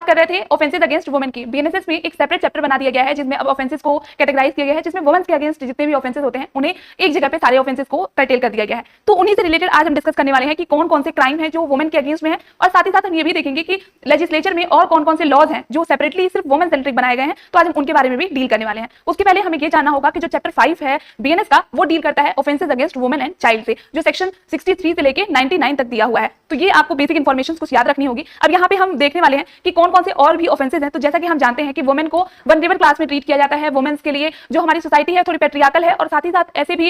कर रहे थे ऑफेंसेस अगेंस्ट वुमेन की। बीएनएसएस में एक सेपरेट चैप्टर बना दिया गया है जिसमें अब ऑफेंसेस को कैटेगराइज किया गया है, जिसमें वुमेन के अगेंस्ट जितने भी ऑफेंसेस होते हैं उन्हें एक जगह पे सारे ऑफेंसेस को कर्टेल कर दिया गया है। तो उन्हीं से रिलेटेड आज हम डिस्कस करने वाले हैं कि कौन कौन से क्राइम है जो वुमेन के अगेंस्ट में है, और साथ ही साथ हम ये भी देखेंगे कि लेजिस्लेचर में और कौन कौन से लॉज हैं जो सेपरेटली सिर्फ वुमेन सेंट्रिक बनाए गए हैं, तो आज हम उनके बारे में भी डील करने वाले हैं। उसके पहले हमें ये जानना होगा कि जो चैप्टर 5 है बीएनएस का वो डील करता है offences against women and child से, जो सेक्शन 63 से लेके 99 तक दिया हुआ है। तो ये आपको बेसिक इन्फॉर्मेशन कुछ याद रखनी होगी। अब यहाँ पे हम देखने वाले हैं कि कौन कौन से और भी ऑफेंसेस हैं। तो जैसा कि हम जानते हैं कि वुमेन को वल्नरेबल क्लास में ट्रीट किया जाता है, वुमेन्स के लिए जो हमारी सोसाइटी है थोड़ी पेट्रियार्कल है, और साथ ही साथ ऐसे भी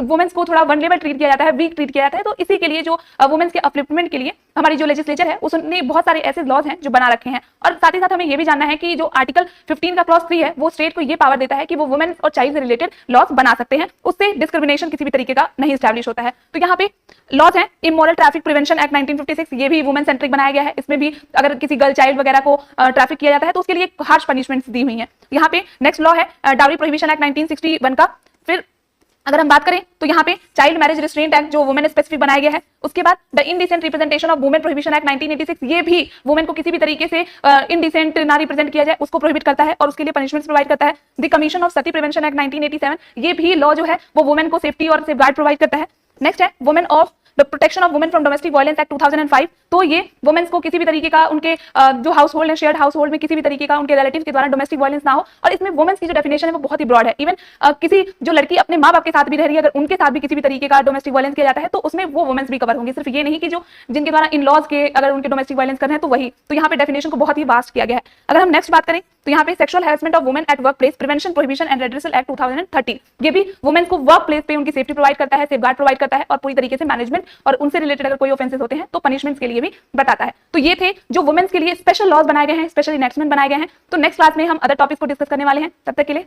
वुमेन्स को थोड़ा वल्नरेबल ट्रीट किया जाता है, वीक ट्रीट किया जाता है। तो इसी के लिए जो वुमेन्स के अपलिफ्टमेंट के लिए हमारी जो लेजिस्लेचर है उसने बहुत सारे ऐसे लॉज हैं जो बना रखे हैं। और साथ ही साथ हमें ये भी जानना है कि जो आर्टिकल 15 का क्लॉज 3 है वो स्टेट को ये पावर देता है कि वो वुमेन और चाइल्ड से रिलेटेड लॉज बना सकते हैं, उससे डिस्क्रिमिनेशन किसी भी तरीके का नहीं स्टैब्लिश होता है। तो यहाँ पे लॉज है इमोरल ट्रैफिक प्रिवेंशन एक्ट 1956, ये भी वुमेन सेंट्रिक बनाया गया है। इसमें भी अगर किसी गर्ल चाइल्ड वगैरह को ट्रैफिक किया जाता है तो उसके लिए हार्श पनिशमेंट्स दी हुई है। यहाँ पे नेक्स्ट लॉ है डाउरी प्रोहिबिशन एक्ट 1961 का। फिर अगर हम बात करें तो यहाँ पे चाइल्ड मैरिज रिस्ट्रेंट एक्ट जो वुमेन स्पेसिफिक बनाया गया है। उसके बाद the indecent representation of women prohibition act 1986, ये भी वुमेन को किसी भी तरीके से इनडिसेंट ना रिप्रेजेंट किया जाए उसको प्रोहिबिट करता है और उसके लिए पनिशमेंट्स प्रोवाइड करता है। The commission of Sati prevention act 1987, ये भी लॉ जो है वो वुमेन को सेफ्टी और सेफगार्ड प्रोवाइड करता है। नेक्स्ट है women of the protection of women from domestic violence act 2005, तो ये वुमेन्स को किसी भी तरीके का उनके जो हाउस होल्ड है, शेयर्ड हाउस होल्ड में किसी भी तरीके का उनके रिलेटिव्स के द्वारा डोमेस्टिक वायलेंस ना हो। और इसमें वुमेन्स की जो डेफिनेशन है वो बहुत ही ब्रॉड है। इवन किसी जो लड़की अपने माँ बाप के साथ भी रह रही है, अगर उनके साथ भी किसी भी तरीके का डोमेस्टिक वायलेंस किया जाता है तो उसमें वो वुमेन्स भी कवर होंगे। सिर्फ ये नहीं कि जो जिनके द्वारा इन लॉज के अगर उनके डोमेस्टिक वायलेंस कर रहे हैं तो वही। तो यहाँ पे डेफिनेशन को बहुत ही वास्ट किया गया है। अगर हम नेक्स्ट बात करें तो यहाँ पे sexual harassment of women at work place prevention prohibition and redressal act 2013, ये भी वुमेन्स को वर्क प्लेस पे उनकी सेफ्टी प्रोवाइड करता है, सेफगार्ड प्रोवाइड करता है और पूरी तरीके से मैनेजमेंट और उनसे रिलेटेड अगर कोई ऑफेंसेस होते हैं तो पनिशमेंट्स के लिए भी बताता है। तो ये थे जो वुमेन्स के लिए स्पेशल लॉज बनाए गए हैं, स्पेशल इनैक्टमेंट बनाए गए हैं। तो नेक्स्ट क्लास में हम अदर टॉपिक्स को डिस्कस करने वाले हैं। तब तक के लिए